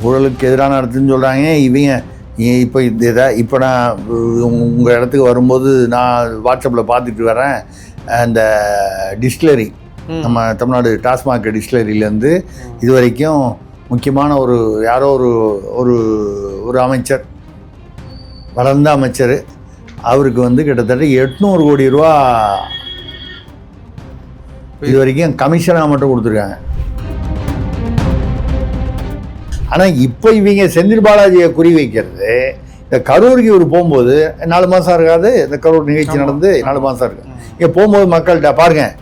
ஊழலுக்கு எதிரான இடத்துன்னு சொல்கிறாங்க. இவங்க இப்போ இப்போ நான் உங்கள் இடத்துக்கு வரும்போது நான் வாட்ஸ்அப்பில் பார்த்துட்டு வரேன். அந்த டிஸ்டிலரி நம்ம தமிழ்நாடு டாஸ்மாக் டிஸ்டிலரியிலேருந்து இது வரைக்கும் முக்கியமான யாரோ ஒரு அமைச்சர், வளர்ந்த அமைச்சர், அவருக்கு கிட்டத்தட்ட 800 கோடி ரூபா இது வரைக்கும் கமிஷனாக மட்டும் கொடுத்துருக்காங்க. ஆனால் இப்போ இவங்க செந்தில் பாலாஜியை குறி வைக்கிறது, இந்த கரூருக்கு இவர் போகும்போது 4 மாதம் இருக்காது, இந்த கரூர் நிகழ்ச்சி நடந்து 4 மாதம் இருக்கு. இங்கே போகும்போது மக்கள்கிட்ட பாருங்கள்,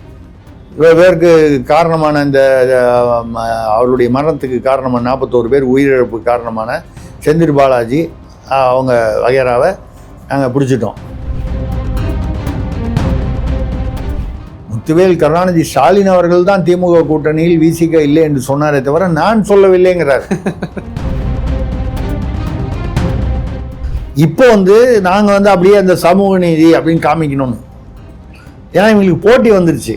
இவருக்கு காரணமான இந்த அவருடைய மரணத்துக்கு காரணமான 41 பேர் உயிரிழப்பு காரணமான செந்தில் பாலாஜி அவங்க வகைராவை நாங்கள் பிடிச்சிட்டோம். முத்துவேல் கருணாநிதி ஸ்டாலின் அவர்கள் தான் திமுக கூட்டணியில் விசிக இல்லை என்று சொன்னாரே தவிர நான் சொல்லவில்லைங்கிறார். இப்போ நாங்கள் அப்படியே அந்த சமூக நீதி அப்படின்னு காமிக்கணும்னு, ஏன்னா இவங்களுக்கு போட்டி வந்துருச்சு.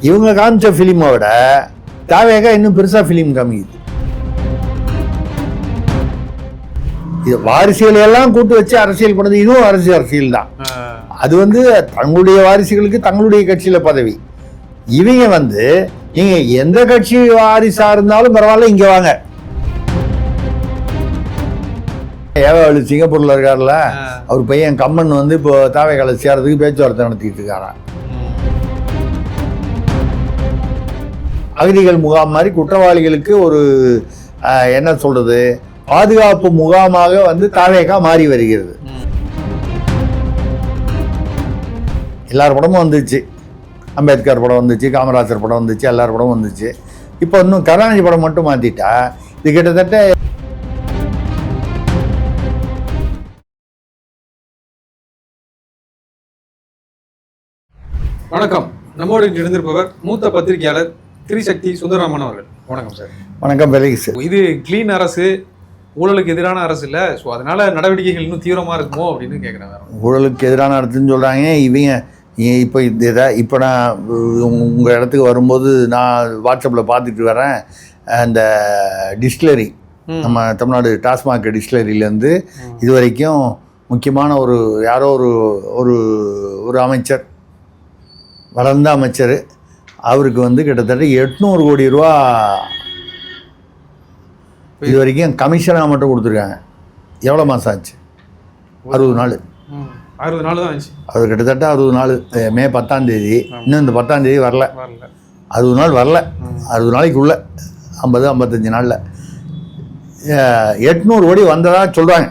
இவங்க காமிச்ச ஃபிலிமை விட தாவேகா இன்னும் பெருசாக ஃபிலிம் காமிக்குது. இது வாரிசுகளை எல்லாம் கூட்டு வச்சு அரசியல் பண்ணது, இதுவும் அரசியல் தான். அது தங்களுடைய வாரிசுகளுக்கு தங்களுடைய கட்சியில பதவி. இவங்க நீங்க எந்த கட்சி வாரிசா இருந்தாலும் பரவாயில்ல, இங்க வாங்க. ஏவாளு சிங்கப்பூர்ல இருக்காருல்ல, அவர் பையன் கம்மன் இப்போ தாவேகால சேர்றதுக்கு பேச்சுவார்த்தை நடத்திட்டு இருக்காராம். அகதிகள் முகாம் மாதிரி குற்றவாளிகளுக்கு என்ன சொல்றது, பாதுகாப்பு முகாமாக தாவேகா மாறி வருகிறது. எல்லார் படமும் வந்துச்சு, அம்பேத்கர் படம் வந்துச்சு, காமராஜர் படம் வந்துச்சு, எல்லார் படமும் வந்துச்சு. இப்போ இன்னும் கருணாநிதி படம் மட்டும் மாற்றிட்டா இது கிட்டத்தட்ட வணக்கம். நம்மோடு இருந்திருப்பவர் மூத்த பத்திரிகையாளர் திரிசக்தி சுந்தரராமன் அவர்கள். வணக்கம் சார். வணக்கம். பெரிஸ், இது கிளீன் அரசு, ஊழலுக்கு எதிரான அரசு இல்லை, ஸோ அதனால நடவடிக்கைகள் இன்னும் தீவிரமாக இருக்குமோ அப்படின்னு கேட்குறேன். ஊழலுக்கு எதிரான இடத்துன்னு சொல்கிறாங்க. இவங்க இப்போ நான் உங்கள் இடத்துக்கு வரும்போது நான் வாட்ஸ்அப்பில் பார்த்துட்டு வரேன். அந்த டிஸ்டிலரி நம்ம தமிழ்நாடு டாஸ்மாக் டிஸ்டிலரியிலேருந்து இது வரைக்கும் முக்கியமான யாரோ ஒரு அமைச்சர், வளர்ந்த அமைச்சர், அவருக்கு கிட்டத்தட்ட 800 கோடி ரூபா இது வரைக்கும் கமிஷனாக மட்டும் கொடுத்துருக்காங்க. எவ்வளோ மாதம் ஆச்சு? 60 நாள். 60 நாள் தான் ஆச்சு. அது கிட்டத்தட்ட 60 நாள். மே 10ஆம் தேதி, இன்னும் இந்த 10ஆம் தேதி வரல. 60 நாள் வரல. 60 நாளைக்குள்ள 50-55 நாளில் 800 கோடி வந்ததாக சொல்கிறாங்க.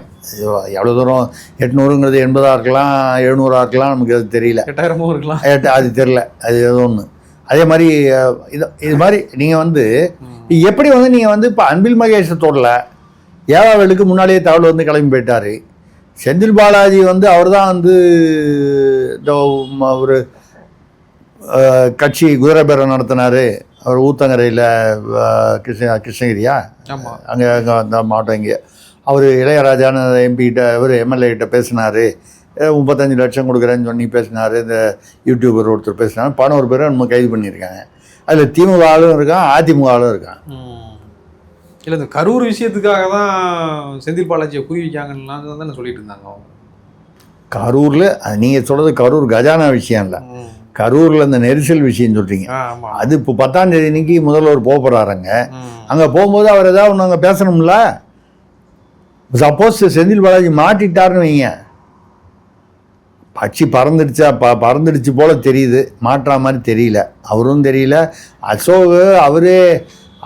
எவ்வளோ தூரம் 800ங்கிறது 80ஆக இருக்கலாம், 700ஆக இருக்கலாம், நமக்கு அது தெரியல. 8000 இருக்கலாம், அது தெரியல. அது ஏதோ ஒன்று. அதே மாதிரி இது மாதிரி நீங்கள் எப்படி நீங்கள் இப்போ அன்பில் மகேஷை தொடல, ஏவாவேலுக்கு முன்னாடியே தகவல் கிளம்பி போயிட்டார். செந்தில் பாலாஜி அவர் தான் இந்த ஒரு கட்சி குதிரை பேரம் நடத்தினார். அவர் ஊத்தங்கரையில் கிருஷ்ணகிரியா, அங்கே அந்த மாவட்டம். இங்கே அவர் இளையராஜான எம்பிகிட்ட, அவர் எம்எல்ஏ பேசினார். 35 லட்சம் கொடுக்குறேன்னு சொல்லி பேசினார். இந்த யூடியூபர் ஒருத்தர் பேசினார். 11 பேரை நம்ம கைது பண்ணியிருக்காங்க. அதில் திமுக ஆளும் இருக்கான், அதிமுக ஆளும் இருக்கான். இல்லை, இந்த கரூர் விஷயத்துக்காக தான் செந்தில் பாலாஜியை குவிக்காங்கன்னு தானே சொல்லிட்டு இருந்தாங்க அவங்க. கரூரில் நீங்கள் சொல்கிறது கரூர் கஜானா விஷயம் இல்லை, கரூரில் இந்த நெரிசல் விஷயம் சொல்கிறீங்க. அது இப்போ 10ஆம் தேதி அன்னைக்கு முதல்வர் போக போகிறாருங்க. அங்கே போகும்போது அவர் ஏதாவது ஒன்று அங்கே பேசணும்ல. சப்போஸ் செந்தில் பாலாஜி மாட்டிட்டாருன்னு வைங்க, கட்சி பறந்துடுச்சு போல தெரியுது, மாற்றா மாதிரி தெரியல. அவரும் தெரியல. அசோக் அவரே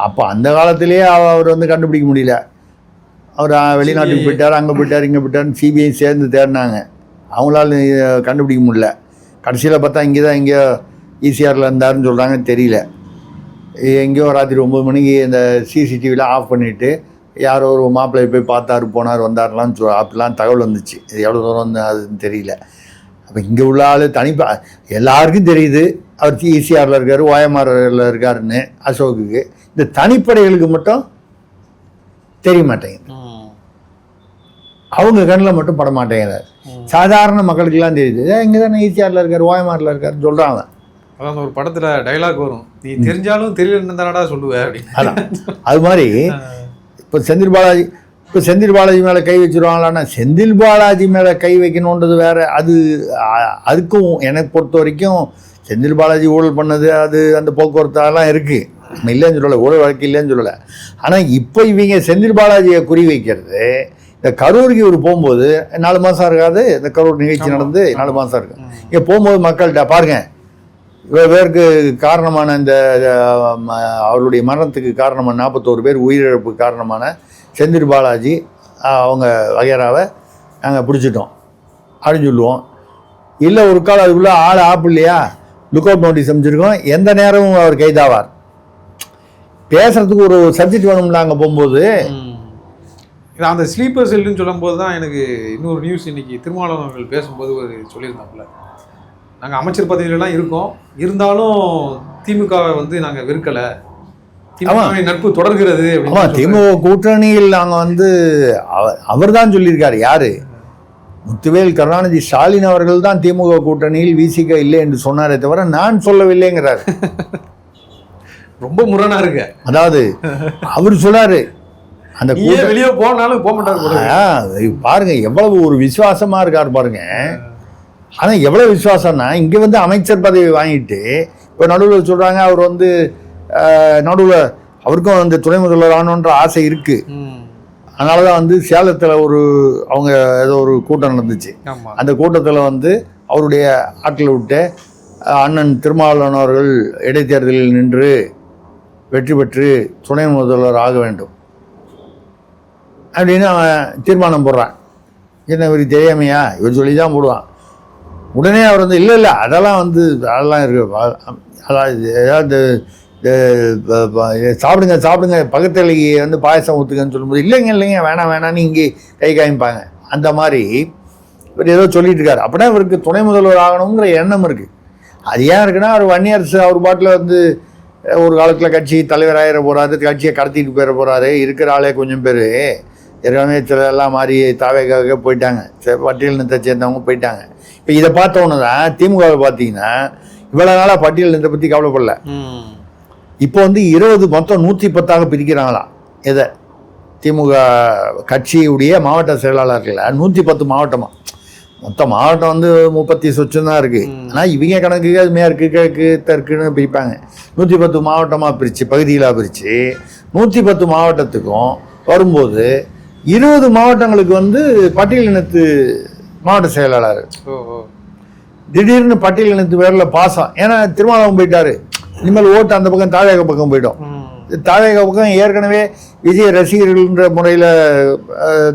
அப்போ அந்த காலத்திலேயே அவர் கண்டுபிடிக்க முடியல. அவர் வெளிநாட்டுக்கு போயிட்டார், அங்கே போயிட்டார், இங்கே போயிட்டார்னு சிபிஐ சேர்ந்து தேடினாங்க. அவங்களால கண்டுபிடிக்க முடியல. கடைசியில் பார்த்தா எங்கேயோ ஈசிஆரில் இருந்தாருன்னு சொல்கிறாங்க, தெரியல. எங்கேயோ ராத்திரி 9 மணிக்கு இந்த சிசிடிவியில் ஆஃப் பண்ணிவிட்டு யாரோ ஒரு மாப்பிள்ளையை போய் பார்த்தாரு, போனார், வந்தார்லாம் அப்படிலாம் தகவல் வந்துச்சு. இது எவ்வளோ தூரம் அதுன்னு தெரியல. அப்போ இங்கே உள்ள ஆள் எல்லாருக்கும் தெரியுது அவர் ஈசிஆரில் இருக்கார், ஓஎம்ஆரில் இருக்காருன்னு அசோக்குக்கு. இந்த தனிப்படைகளுக்கு மட்டும் தெரிய மாட்டேங்குது, அவங்க கண்ணில் மட்டும் பட மாட்டேங்கிறார். சாதாரண மக்களுக்கெல்லாம் தெரியுது, இங்கே தானே ஈசிஆரில் இருக்கார், ஓஎம்ஆரில் இருக்காருன்னு சொல்கிறாங்க. அதான் ஒரு படத்தில் டைலாக் வரும், நீ தெரிஞ்சாலும் தெரியலன்னு தானடா சொல்லுவேன் அப்படின்னு. அதான் அது மாதிரி இப்போ செந்தில் பாலாஜி மேலே கை வச்சுருவாங்களான்னா செந்தில் பாலாஜி மேலே கை வைக்கணுன்றது வேற. அதுக்கும் எனக்கு பொறுத்த வரைக்கும் செந்தில் பாலாஜி ஊழல் பண்ணது அது அந்த போக்குவரத்தெல்லாம் இருக்குது, நம்ம இல்லைன்னு சொல்லலை, ஊழல் வழக்கு இல்லைன்னு சொல்லலை. ஆனால் இப்போ இவங்க செந்தில் பாலாஜியை குறி வைக்கிறது இந்த கரூருக்கு இவர் போகும்போது 4 மாதம் இருக்காது, இந்த கரூர் நிகழ்ச்சி நடந்து 4 மாதம் இருக்கு. இங்கே போகும்போது மக்கள்கிட்ட பாருங்கள், இவ்வளோ பேருக்கு காரணமான இந்த அவருடைய மரணத்துக்கு காரணமான 41 பேர் உயிரிழப்பு காரணமான செந்தில் பாலாஜி அவங்க வகைராவை நாங்கள் பிடிச்சிட்டோம் அப்படின்னு சொல்லுவோம். இல்லை ஒரு காலம் அதுக்குள்ளே ஆள் ஆப்பு இல்லையா, லுக் அவுட் நோட்டீஸ் அமைச்சிருக்கோம், எந்த நேரமும் அவர் கைதாவார். பேசுறதுக்கு ஒரு சப்ஜெக்ட் வேணும்ல அங்கே போகும்போது. அந்த ஸ்லீப்பர் செல்லுன்னு சொல்லும்போது தான் எனக்கு இன்னொரு நியூஸ் இன்னைக்கு திருமாவளவன் அவர்கள் பேசும்போது ஒரு சொல்லியிருந்தாப்புல, நாங்கள் அமைச்சர் பதவியிலலாம் இருக்கோம், இருந்தாலும் திமுகவை வந்து நாங்கள் வெறுக்கலை, திமுக நட்பு தொடர்கிறது. திமுக கூட்டணியில் நாங்கள் அவர் தான் சொல்லியிருக்காரு. யாரு? முத்துவேல் கருணாநிதி ஸ்டாலின் அவர்கள் தான் திமுக கூட்டணியில் விசிக இல்லை என்று சொன்னாரே தவிர நான் சொல்லவில்லைங்கிறார். ரொம்ப முரணா இருக்கு. அதாவது அவர் சொன்னாரு அந்த வெளியே போனாலும் போக மாட்டாரு. பாருங்க எவ்வளவு ஒரு விசுவாசமா இருக்காரு பாருங்க. ஆனா எவ்வளவு விசுவாசம்னா இங்க அமைச்சர் பதவி வாங்கிட்டு இப்ப நடுவில் சொல்றாங்க அவர் நடுவில் அவருக்கும் அந்த துணை முதல்வர் ஆகணுன்ற ஆசை இருக்கு. அதனாலதான் சேலத்துல அவங்க ஏதோ ஒரு கூட்டம் நடந்துச்சு. அந்த கூட்டத்துல அவருடைய ஆட்களை விட்டு அண்ணன் திருமாவளவன் அவர்கள் இடைத்தேர்தலில் நின்று வெற்றி பெற்று துணை முதல்வர் ஆக வேண்டும் அப்படின்னு அவன் தீர்மானம் போடுறான். என்ன இவருக்கு தெரியாமையா? இவர் சொல்லி தான் போடுவான். உடனே அவர் இல்லை அதெல்லாம் அதெல்லாம் இருக்கு, அதாவது ஏதாவது சாப்பிடுங்க பக்கத்துலைக்கு பாயசம் ஊற்றுக்கன்னு சொல்லும்போது இல்லைங்க வேணாம் இங்கே கை காமிப்பாங்க. அந்த மாதிரி இவர் ஏதோ சொல்லிட்டு இருக்காரு. அப்படின்னா இவருக்கு துணை முதல்வர் ஆகணுங்கிற எண்ணம் இருக்குது. அது ஏன் இருக்குன்னா அவர் வன்னியரசு அவர் பாட்டில் ஒரு காலத்தில் கட்சி தலைவராகிற போகிறாரு, கட்சியை கடத்திட்டு போயிட போகிறாரு. இருக்கிற ஆளே கொஞ்சம் பேர் ஏற்கனவே எல்லாம் மாறி தாவேக்காக போயிட்டாங்க, பட்டியலினத்தை சேர்ந்தவங்க போயிட்டாங்க. இப்போ இதை பார்த்தவொன்னு தான் திமுகவை பார்த்தீங்கன்னா இவ்வளோ நாளாக பட்டியலினத்தை பற்றி கவலைப்படல. இப்போ 20 மொத்தம் 110 பிரிக்கிறாங்களாம். எதை? திமுக கட்சியுடைய மாவட்ட செயலாளர்கள் 110 மாவட்டமாக. மொத்த மாவட்டம் 30 சொச்சம் தான் இருக்குது. ஆனால் இவங்க கணக்குக்கு அது மேற்கு கிழக்கு தெற்குன்னு பிரிப்பாங்க. 110 மாவட்டமாக பிரித்து பகுதிகளாக பிரித்து 110 மாவட்டத்துக்கும் வரும்போது 20 மாவட்டங்களுக்கு பட்டியலினத்து மாவட்ட செயலாளர் திடீர்னு பட்டியலினத்து பேரில் பாசம். ஏன்னா திருமாவளவன் போயிட்டாரு, இனிமேல் ஓட்டு அந்த பக்கம் தாவேக பக்கம் போயிட்டோம். தாவேக பக்கம் ஏற்கனவே விஜய் ரசிகர்கள்ன்ற முறையில்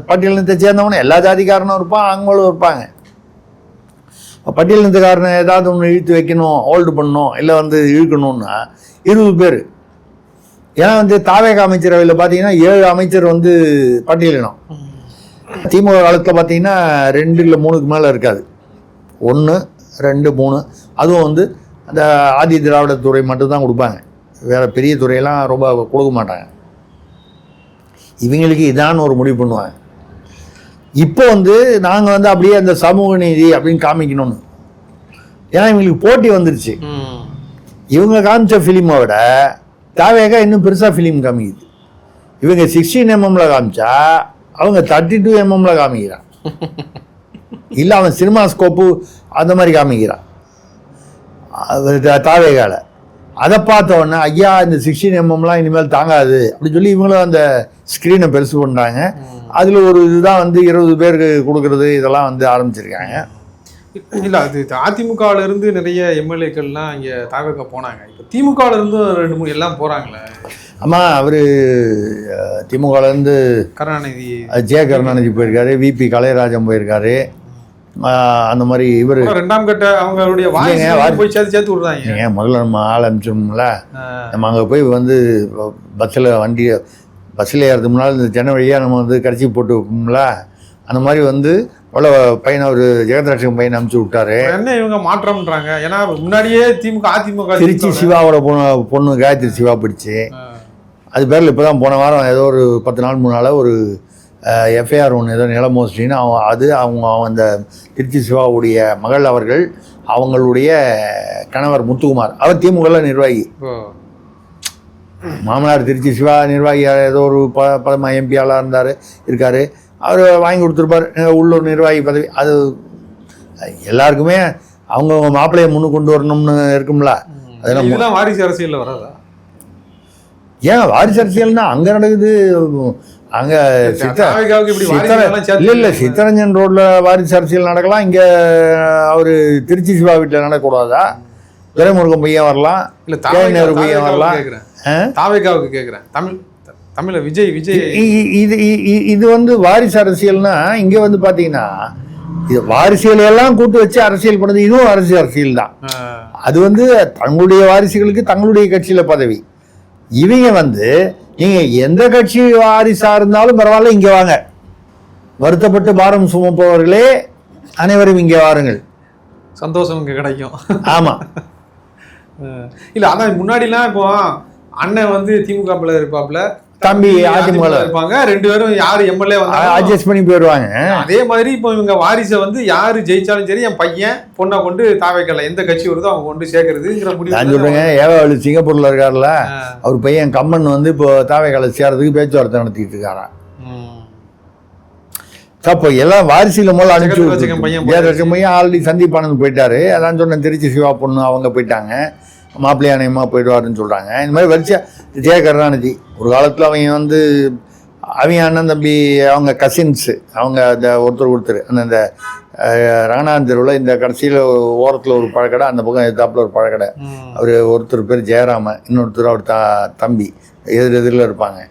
பட்டியலினத்தை சேர்ந்தவனே எல்லா ஜாதிக்காரனும் இருப்பான், அவங்களும் இருப்பாங்க. பட்டியலினத்துக்காரனை ஏதாவது ஒன்று இழுத்து வைக்கணும், ஹோல்டு பண்ணணும், இல்லை இழுக்கணும்னா 20 பேர். ஏன்னா தாவேக அமைச்சரவையில் பார்த்தீங்கன்னா 7 அமைச்சர் பட்டியலினம். திமுக காலத்தில் பார்த்தீங்கன்னா 2 இல்லை 3க்கு மேலே இருக்காது. 1 2 3 அதுவும் அந்த ஆதி திராவிட துறை மட்டும்தான் கொடுப்பாங்க, வேறு பெரிய துறையெல்லாம் ரொம்ப கொடுக்க மாட்டாங்க. இவங்களுக்கு இதான் ஒரு முடிவு பண்ணுவாங்க. இப்போ நாங்கள் அப்படியே அந்த சமூக நீதி அப்படின்னு காமிக்கணும்னு. ஏன்னா இவங்களுக்கு போட்டி வந்துருச்சு. இவங்க காமிச்ச ஃபிலிமை விட தாவேகா இன்னும் பெருசாக ஃபிலிம் காமிக்குது. இவங்க 16 mm காமிச்சா அவங்க 32 mm காமிக்கிறான். இல்லை அவன் சினிமா ஸ்கோப்பு அந்த மாதிரி காமிக்கிறான் தாவேகால. அதை பார்த்த உடனே ஐயா இந்த 16 mm இனிமேல் தாங்காது அப்படின்னு சொல்லி இவங்களும் அந்த ஸ்க்ரீனை பெருசு பண்ணுறாங்க. அதில் ஒரு இதுதான் 20 பேருக்கு கொடுக்குறது இதெல்லாம் ஆரம்பிச்சிருக்காங்க. இல்லை அது அதிமுகவிலேருந்து நிறைய எம்எல்ஏக்கள்லாம் இங்கே தாவேகா போனாங்க. இப்போ திமுகவிலேருந்து 2 3 எல்லாம் போகிறாங்களே. ஆமாம், அவர் திமுகலேருந்து கருணாநிதி கருணாநிதி போயிருக்காரு, விபி கலைராஜன் போயிருக்காரு. அந்த மாதிரி இவர் 2ஆம் கட்ட அவங்களுடைய போய் சேர்த்து விடுறாங்க. முதல்ல நம்ம ஆள் அனுப்பிச்சோம்ல, நம்ம அங்கே போய் பஸ்ஸில் ஏறதுக்கு முன்னால் இந்த ஜன வழியாக நம்ம கடைசி போட்டு வைப்போம்ல, அந்த மாதிரி அவ்வளோ பையனை ஒரு ஜெகத்ராட்சகம் பையனை அனுப்பிச்சு விட்டாரு. என்ன இவங்க மாற்றம்ன்றாங்க? ஏன்னா முன்னாடியே அதிமுக திருச்சி சிவாவோட பொண்ணு காயத்ரி சிவா பிடிச்சி அது பேரில் இப்போ தான் போன வாரம் ஏதோ ஒரு 10 நாள் முன்னால் ஒரு எஃப்ஐஆர் ஒன்று ஏதோ நிலமோஸ்டின்னு அவங்க அந்த திருச்சி சிவாவுடைய மகள் அவர்கள் அவங்களுடைய கணவர் முத்துக்குமார், அவர் திமுகவில் நிர்வாகி. மாமனார் திருச்சி சிவா நிர்வாகியாக ஏதோ ஒரு பதமா எம்பியாளாக இருக்கார். அவர் வாங்கி கொடுத்துருப்பார் உள்ளூர் நிர்வாகி பதவி. அது எல்லாருக்குமே அவங்கவுங்க மாப்பிள்ளையை முன்னு கொண்டு வரணும்னு இருக்கும்ல. அதெல்லாம் வாரிசு அரசியலில் வராதா? ஏன் வாரிசு அரசியல்னா அங்கே நடக்குது. அங்கே இல்லை சித்தரஞ்சன் ரோட்டில் வாரிசு அரசியல் நடக்கலாம். இங்கே அவர் திருச்சி சிவா வீட்டில் நடக்கக்கூடாதா? துரைமுருகன் பையன் வரலாம், இல்லை நேரு பையன் வரலாம். தாவேகாவுக்கு கேட்குறேன். தமிழ் விஜய் இது வந்து வாரிசு அரசியல்னா இங்கே வந்து பார்த்தீங்கன்னா இது வாரிசுகளை எல்லாம் கூட்டு வச்சு அரசியல் பண்ணது. இதுவும் அரசியல் தான். அது வந்து தங்களுடைய வாரிசுகளுக்கு தங்களுடைய கட்சியில் பதவி. இவங்க வந்து நீங்கள் எந்த கட்சி வாரிசாக இருந்தாலும் பரவாயில்ல, இங்கே வாங்க, வருத்தப்பட்டு பாரம் சுமப்பவர்களே அனைவரும் இங்கே வாருங்கள், சந்தோஷம் இங்கே கிடைக்கும். ஆமாம். இல்லை அதான் முன்னாடிலாம் இப்போ அண்ணன் வந்து திமுக இருப்பாப்புல, தம்பி அதிமுக இருப்பாங்க, ரெண்டு பேரும் யாரு எம்எல்ஏ வந்து அட்ஜஸ்ட் பண்ணி போயிடுவாங்க. அதே மாதிரி இப்போ இவங்க வாரிசை வந்து யாரு ஜெயிச்சாலும் சரி என் பையன் பொண்ணை கொண்டு தாவைக்கல எந்த கட்சி வருதோ அவங்க கொண்டு சேர்க்கறதுங்கிற முடிவு. நான் சொல்றேங்க, ஏவாவளி சிங்கப்பூர்ல இருக்காருல்ல, அவர் பையன் கம்மன் வந்து இப்போ தாவைக்கலை சேர்றதுக்கு பேச்சுவார்த்தை நடத்திட்டு இருக்காராம். அப்போ எல்லாம் வாரிசுல மூலம் அனுப்பிச்சு பையன் ஆல்ரெடி சந்தீபானந்த் போயிட்டாரு. அதான் சொன்னேன், திருச்சி சிவா பொண்ணு அவங்க போயிட்டாங்க, மாப்பிள்ளையானயமாக போயிடுவாருன்னு சொல்கிறாங்க. இந்த மாதிரி வரிசையா ஜெய கருணாநிதி ஒரு காலத்தில் அவங்க வந்து அவங்க அண்ணன் தம்பி அவங்க கசின்ஸு அவங்க அந்த ஒருத்தர் அந்த ரங்கநாதன் தெருவில் இந்த கடைசியில் ஓரத்தில் ஒரு பழக்கடை, அந்த பக்கம் எதிர்த்தாப்பில் ஒரு பழக்கடை. அவர் ஒருத்தர் பேர் ஜெயராமன், இன்னொருத்தர் அவர் தம்பி எதிரில் இருப்பாங்க.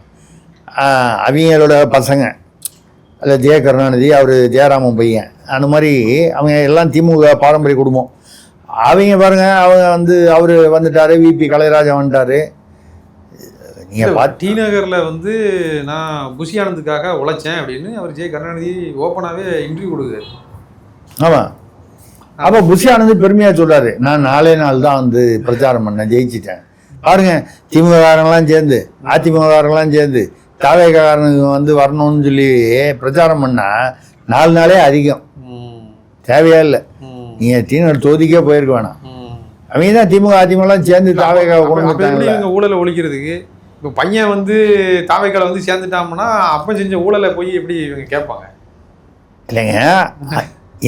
அவங்களோட பசங்க அதில் ஜெய கருணாநிதி, அவர் ஜெயராமன் பையன். அந்த மாதிரி அவங்க எல்லாம் திமுக பாரம்பரிய குடும்பம். அவங்க பாருங்க, அவங்க வந்து அவர் வந்துட்டாரு, விபி கலைராஜா வந்துட்டாரு. நீங்கள் டி நகரில் வந்து நான் புஷி ஆனந்துக்காக உழைச்சேன் அப்படின்னு அவர் ஜெய கருணாநிதி ஓப்பனாகவே இன்டர்வியூ கொடுக்குறாரு. ஆமாம். அப்போ புஷி ஆனந்த் பெருமையாக சொல்கிறாரு, நான் 4 நாள் தான் வந்து பிரச்சாரம் பண்ணேன், ஜெயிச்சிட்டேன். பாருங்க, திமுககாரங்களாம் சேர்ந்து அதிமுககாரங்களாம் சேர்ந்து தாவேகாரனுக்கு வந்து வரணும்னு சொல்லி பிரச்சாரம் பண்ணால் 4 நாளே அதிகம், தேவையா இல்லை. நீங்கள் டீனர் தொகுதிக்கே போயிருக்க வேணாம். அவங்க தான் திமுக அதிமுகலாம் சேர்ந்து தாவேகாவை கொண்டு வந்துட்டாங்க ஊழலை ஒழிக்கிறதுக்கு. இப்போ பையன் வந்து தாவேகால வந்து சேர்ந்துட்டாங்கன்னா அப்போ செஞ்ச ஊழலை போய் எப்படி இவங்க கேட்பாங்க? இல்லைங்க,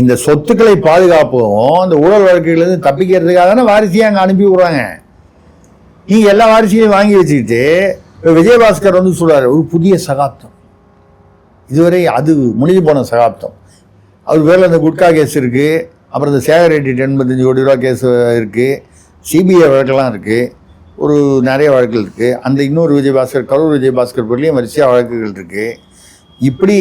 இந்த சொத்துக்களை பாதுகாப்பவும் இந்த ஊழல் வழக்குகள்லேருந்து தப்பிக்கிறதுக்காக தானே வாரிசையாக அங்கே அனுப்பி விடுறாங்க. நீங்கள் எல்லா வாரிசையும் வாங்கி வச்சுக்கிட்டு இப்போ விஜயபாஸ்கர் வந்து சொல்கிறார், ஒரு புதிய சகாப்தம், இதுவரை அது முடிஞ்சு போன சகாப்தம். அவர் பேரில் அந்த குட்கா கேஸ் இருக்குது, அப்புறம் இந்த சேகர் ரெட்டி 85 கோடி ரூபா கேஸ் இருக்குது, சிபிஐ வழக்கெல்லாம் இருக்குது, ஒரு நிறைய வழக்குகள் இருக்குது. அந்த இன்னொரு விஜயபாஸ்கர், கரூர் விஜயபாஸ்கர் பேர்லேயும் வரிசையாக வழக்குகள் இருக்குது. இப்படி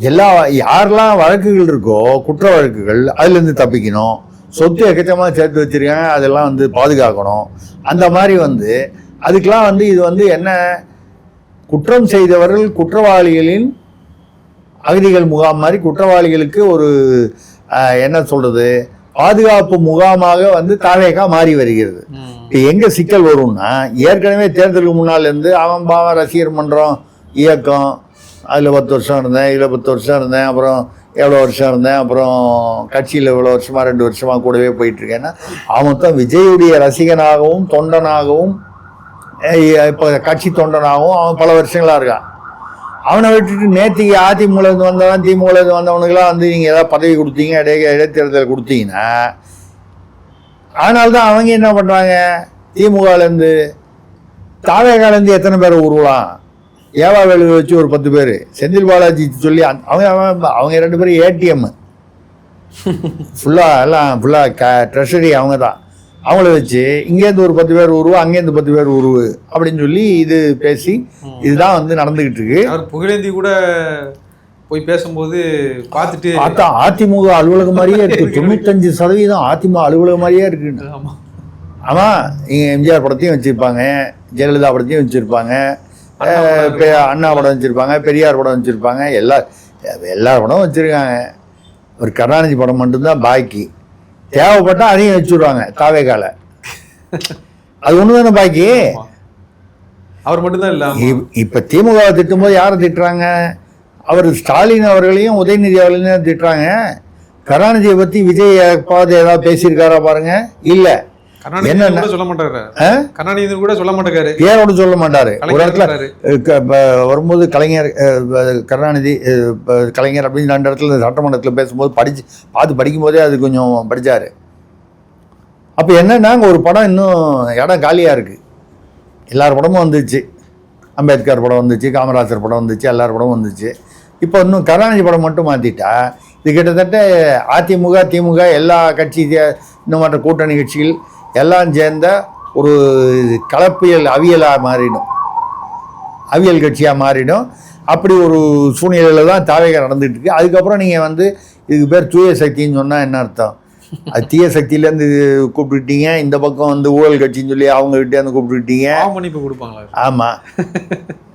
எல்லா யாரெல்லாம் வழக்குகள் இருக்கோ குற்ற வழக்குகள், அதுலேருந்து தப்பிக்கணும். சொத்து எக்கச்சமாக சேர்த்து வச்சுருக்காங்க, அதெல்லாம் வந்து பாதுகாக்கணும். அந்த மாதிரி வந்து அதுக்கெலாம் வந்து இது வந்து என்ன, குற்றம் செய்தவர்கள் குற்றவாளிகளின் அகதிகள் முகாம் மாதிரி குற்றவாளிகளுக்கு ஒரு என்ன சொல்கிறது பாதுகாப்பு முகாமாக வந்து தாவேகா மாறி வருகிறது. இப்போ எங்கே சிக்கல் வரும்னா, ஏற்கனவே தேர்தலுக்கு முன்னாலேருந்து அவன் பாவம் ரசிகர் மன்றம் இயக்கம், அதில் 10 வருஷம் இருந்தேன், இதில் 10 வருஷம் இருந்தேன், அப்புறம் எவ்வளோ வருஷம் இருந்தேன், அப்புறம் கட்சியில் இவ்வளோ வருஷமாக 2 வருஷமாக கூடவே போயிட்டுருக்கேன்னா அவன் தான் விஜயுடைய ரசிகனாகவும் தொண்டனாகவும் இப்போ கட்சி தொண்டனாகவும் அவன் பல வருஷங்களாக இருக்கான். அவனை விட்டுட்டு நேற்றுக்கு அதிமுகலேருந்து வந்தவன் திமுகலேருந்து வந்தவனுக்கெல்லாம் வந்து நீங்கள் ஏதாவது பதவி கொடுத்தீங்க, இடைத்தேர்தல் கொடுத்தீங்கன்னா, அதனால்தான் அவங்க என்ன பண்ணுறாங்க, திமுகலேருந்து தாவேகாலேருந்து எத்தனை பேரை உருவலாம், ஏவாவேலு வச்சு ஒரு 10 பேர், செந்தில் பாலாஜி சொல்லி அவங்க 2 பேரும் ஏடிஎம் ஃபுல்லாக ட்ரெஷரி அவங்க தான், அவங்கள வச்சு இங்கேருந்து ஒரு 10 பேர் உருவு, அங்கேருந்து 10 பேர் உருவு அப்படின்னு சொல்லி இது பேசி இதுதான் வந்து நடந்துகிட்டு இருக்கு. அவர் புகழேந்தி கூட போய் பேசும்போது பார்த்துட்டு பார்த்தா அதிமுக அலுவலகம் மாதிரியே இருக்கு, 95% அதிமுக அலுவலகம் மாதிரியே இருக்கு. ஆமாம், இங்கே எம்ஜிஆர் படத்தையும் வச்சுருப்பாங்க, ஜெயலலிதா படத்தையும் வச்சுருப்பாங்க, அண்ணா படம் வச்சுருப்பாங்க, பெரியார் படம் வச்சுருப்பாங்க, எல்லா படமும் வச்சுருக்காங்க. ஒரு கருணாநிதி படம் மட்டும்தான் பாக்கி, தேவைப்பட்டா அதையும் வச்சுடுவாங்க தாவேகால. அது ஒன்று தானே பாக்கி, அவர் மட்டும்தான் இல்லை. இப்போ திமுக திட்டும்போது யாரை திட்டுறாங்க, அவர் ஸ்டாலின் அவர்களையும் உதயநிதி அவர்களையும் திட்டுறாங்க. கருணாநிதியை பற்றி விஜய் எப்பாவது ஏதாவது பேசியிருக்காரா பாருங்க, இல்லை. கருணாநிதி கூட சொல்ல மாட்டாரு. கருணாநிதி கூட சொல்ல மாட்டேங்காரு, பேரோடு சொல்ல மாட்டாரு. ஒரு இடத்துல கலைஞர் வரும்போது கலைஞர் கருணாநிதி கலைஞர் அப்படின்னு 2 இடத்துல சட்டமன்றத்தில் பேசும்போது படிக்கும்போதே அது கொஞ்சம் படித்தார். அப்போ என்னன்னா அங்கே ஒரு படம் இன்னும் இடம் காலியாக இருக்குது. எல்லார் படமும் வந்துச்சு, அம்பேத்கர் படம் வந்துச்சு, காமராஜர் படம் வந்துச்சு, எல்லார் படமும் வந்துச்சு. இப்போ இன்னும் கருணாநிதி படம் மட்டும் மாற்றிட்டா இது கிட்டத்தட்ட அதிமுக திமுக எல்லா கட்சி இன்னும் மற்ற கூட்டணி கட்சிகள் எல்லாம் சேர்ந்த ஒரு கலப்பியல் அவியலாக மாறிடும், அவியல் கட்சியாக மாறிடும். அப்படி ஒரு சூழ்நிலையில் தான் தாவேகா நடந்துகிட்டு இருக்கு. அதுக்கப்புறம் நீங்கள் வந்து இதுக்கு பேர் தூய சக்தின்னு சொன்னால் என்ன அர்த்தம்? அது தீய சக்தியிலேருந்து கூப்பிட்டுக்கிட்டீங்க, இந்த பக்கம் வந்து ஊழல் கட்சின்னு சொல்லி அவங்ககிட்டே வந்து கூப்பிட்டுக்கிட்டீங்க. மன்னிப்பு கொடுப்பாங்களா? ஆமாம்.